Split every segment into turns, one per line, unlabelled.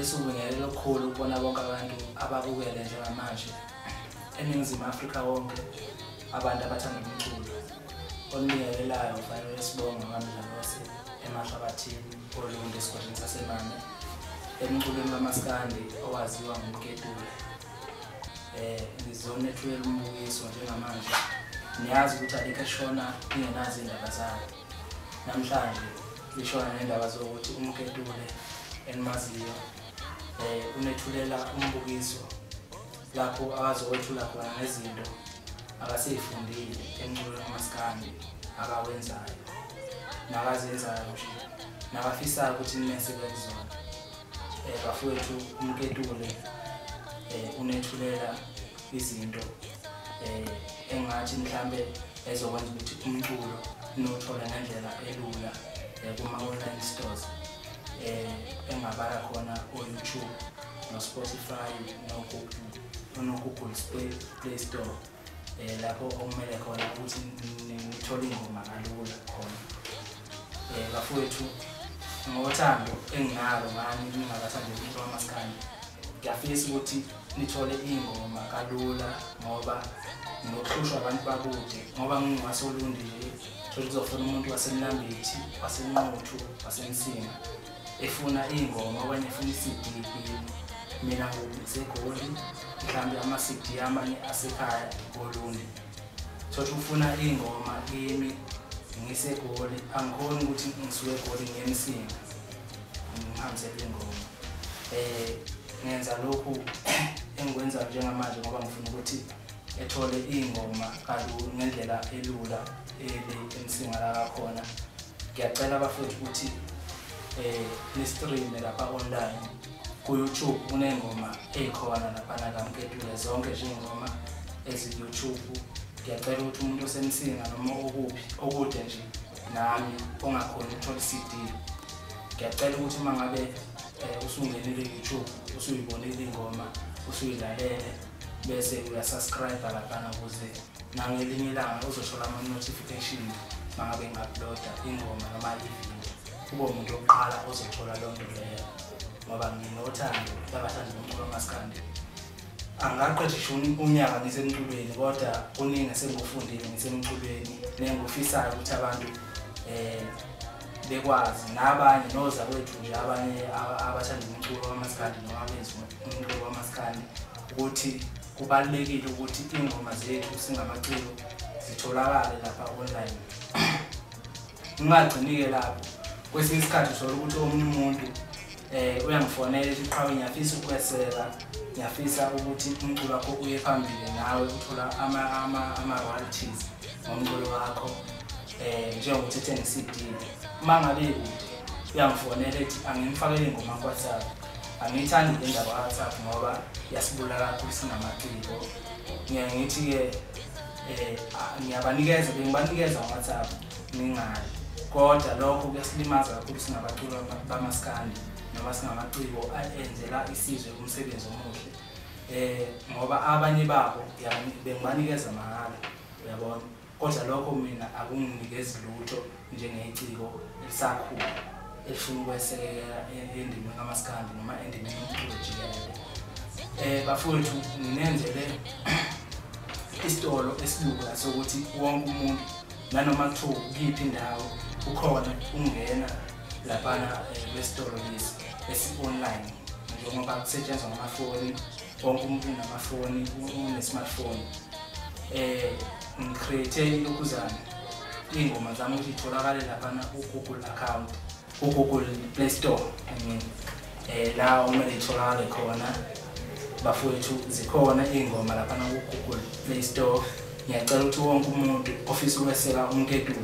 lesubingelelo okukhulu ukubona bonke abantu ababukele njengamanje eNingizimu Afrika wonke abantu abathanda umculo onibingelelayo kufanele sibonge ngamandla wase emahlabathini oluntu esigodini saseMane emculweni kaMaskandi owaziwa ngomKetule. Ngizonethula umbukiso njengamanje niyazi ukuthi alikho eshona ingenazi indaba zayo. Namhlanje lishona nendaba zokuthi umKetule enmaziyo unethulela umbukiso lapho abazokwethula khona nezinto akaseyifundile emculweni kaMaskandi akawenzayo nakazenzayo nje nabafisayo ukuthi nimesebenze zona. Bafowethu umKetule unethulela izinto engathi mhlambe ezokwenza ukuthi umculo nothola ngendlela elula kuma-online stores engabala khona o-YouTube no-Spotify no-Google Play Store lapho okumele khona ukuthi nithole ingoma kalula khona. Bafowethu ngothando enginalo ngani ningabathandi umculo kaMaskandi ngiyafisa ukuthi nithole ingoma kalula ngoba nokuhlushwa abantu bakude ngoba ngingasolunde nje thola uzofuna umuntu waseMlambethi waseNquthu waseMsinga efuna ingoma okanye efuna iCD mina ngiseGoli mhlambe ama-CD amanye asekhaya eGoluni thola ufuna ingoma kimi ngiseGoli angikhoni ukuthi ngisuke eGoli ngiyeMsinga ngihambisele ingoma. Ngenza lokhu engikwenza njengamanje ngoba ngifuna ukuthi ethole ingoma kalula ngendlela elula eMsinga la khona. Ngiyacela abafowethu ukuthi ni-stream lapha online ku-YouTube kunengoma ekhona lapha kaMKetule zonke nje ingoma ezi-YouTube. Ngiyacela ukuthi umuntu oseMsinga noma okude nje nami ongakhona ukuthola iCD ngiyacela ukuthi mangabe usungenile YouTube usuyibonile ingoma usuyilalele bese uyasubscribe lapha ukuze nangelinye ilanga uzothola ama-notification mangabe ngi-uploada ingoma noma ivideo kube umuntu oqala ozothola lonto leyo ngoba nginothando labathandi bomculo kaMaskandi. Angaqedisha unyaka ngisemculweni kodwa kuningi sengifundile ngisemculweni nengifisayo ukuthi abantu bekwazi nabanye noza kwethu nje abanye abathanda umculo kaMaskandi noma benza umculo kaMaskandi ukuthi kubalekile ukuthi ingoma zethu singamaciko zitholakale lapha online. Ngingagcinike lapho kwesinye isikhathi uthola ukuthi omunye umuntu uyangifonela ethi qhawe ngiyafisa ukweseka ngiyafisa ukuthi umculo wakho uye phambili nawe uthola ama-royalties ngomculo wakho njengokuthi ethenge iCD. Uma ngabe uyangifonela ethi angimfakele ingoma ku-WhatsApp angiyithandi le ndaba ka-WhatsApp ngoba yasibulala kakhulu singamaciko. Ngithi-ke ngiyabanikeza ngo-WhatsApp ningali kodwa lokho kuyasilimaza kakhulu singabaculi bamaskandi noma singamaciko enzela isizwe umsebenzi omuhle ngoba abanye babo bengibanikeza mahhala uyabona kodwa lokho mina akunginikezi lutho njengeciko elisakhulu elifuna ukwesekela endimeni kaMaskandi noma endimeni yomculo jikelele. Bafowethu nginenzele isitolo esilula sokuthi wonke umuntu nanoma kuthiwa kuyiphi indawo ukhona ungena laphana kwesitolo lesi esi-online njengoba kusetshenziswa ngamafoni wonke umuntu unamafoni une-smartphone. Ngicreate ilokhuzana ingoma zami ukuthi itholakale laphana ku-Google account ku-Google Play Store la umele itholakale khona. Bafowethu zikhona ingoma laphana ku-Google Play Store. Ngiyacela ukuthi wonke umuntu ofisa ukweseka umKetule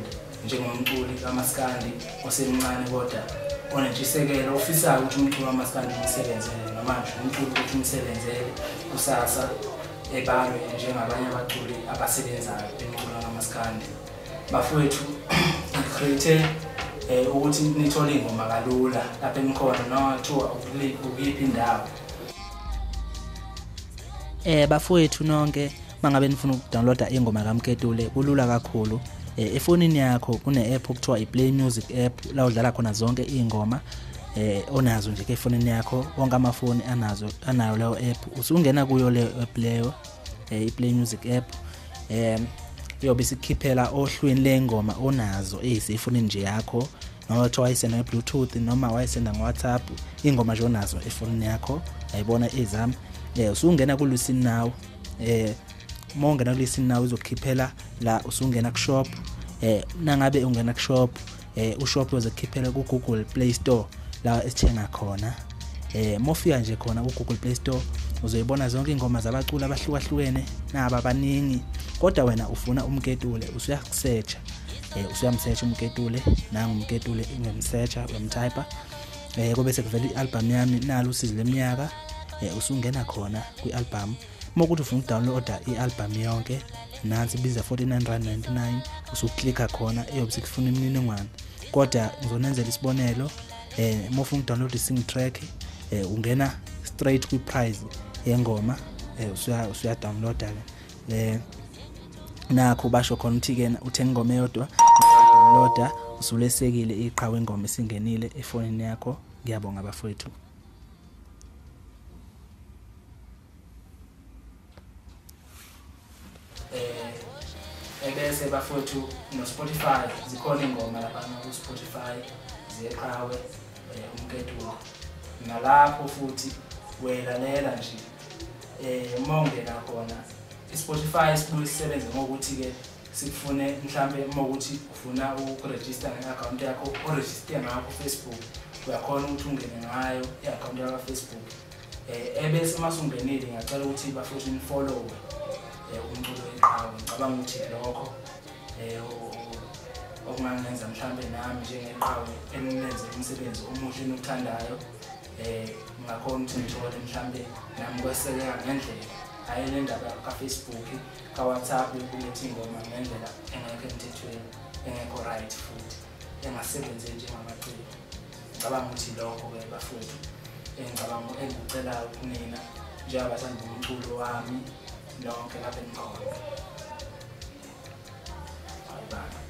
njengomculi kaMaskandi osemncane kodwa onentshisekelo ofisayo ukuthi umculo kaMaskandi umsebenzele namanje umculo ukuthi umsebenzele kusasa ebalwe njengabanye abaculi abasebenzayo emculweni kaMaskandi. Bafowethu ngicreate ukuthi nithole ingoma kalula lapha enikhona noma kuthiwa ukuyiphi indawo.
Bafowethu nonke mangabe nifuna ukudownloada ingoma kaMKetule kulula kakhulu. Efonini yakho kune app okuthiwa iPlay Music app la udlala khona zonke ingoma onazo nje ke efonini yakho wonke amafoni anayo leyo app usungena kuyo le app leyo iPlay Music app yobe sikhiphela ohlwini lengoma onazo ezifonini nje yakho noma wayisenda ngeBluetooth noma wayisenda ngoWhatsApp ingoma nje onazo efonini yakho ayibona ezami usungena ku Listen Now mongena ku Listen Now uzokhiphela la usungena ku shop nangabe ungena ku shop ushop uzokhiphela ku Google Play Store la esithenga khona mofika nje khona ku Google Play Store uzoyibona zonke ingoma zabaculi abahlukahlukene naba abaningi kodwa wena ufuna umketule usuyasearch usuyamsearch umketule nanga umketule ungemsearcha uyamtyper kube sekuvela ialbum yami nalo usizi leminyaka usungena khona kwialbum mokuthi ufuna udownloada ialbum yonke nansi biza 49.99 usuklikha khona eyobe sikufuna imininingwane kodwa ngizonenzela isibonelo mofuna udownload i-sing track ungena straight kwi-price yengoma usuya downloada nakho basho khona ukuthi ke uthenga ingoma eyodwa downloada usulesekile iqhawe ingoma isingenile efonini yakho ngiyabonga bafowethu
ebese bafowethu no Spotify zikhona ingoma lapha ku Spotify ziyeqhawe umketulo nalapho futhi welalela nje mongena khona iSpotify sibuye sisebenze ngokuthi ke sikufune mhlambe ukuthi ufuna ukuregister nge-account yakho uregister ngakho Facebook uyakhona ukuthi ungene ngayo i-account yakho Facebook ebese masungenile ngiyacela ukuthi bafowethu nifollow umculo weqhawe ngicabanga ukuthi lokho okungangenza mhlambe nami njengeqhawe eninenze umsebenzi omuhle enothandayo ngakhona ukuthi ngithole mhlambe nami kwesekela ngendlela ayile ndaba ka Facebook ka WhatsApp ukuletha ingoma ngendlela engekho emthethweni engekho right futhi engasebenze njengamaciko ngicabanga ukuthi lokho ke bafowethu ngicabanga engicela kunina njengabathanda umculo wami lonke lapha enikhona. Bye bye.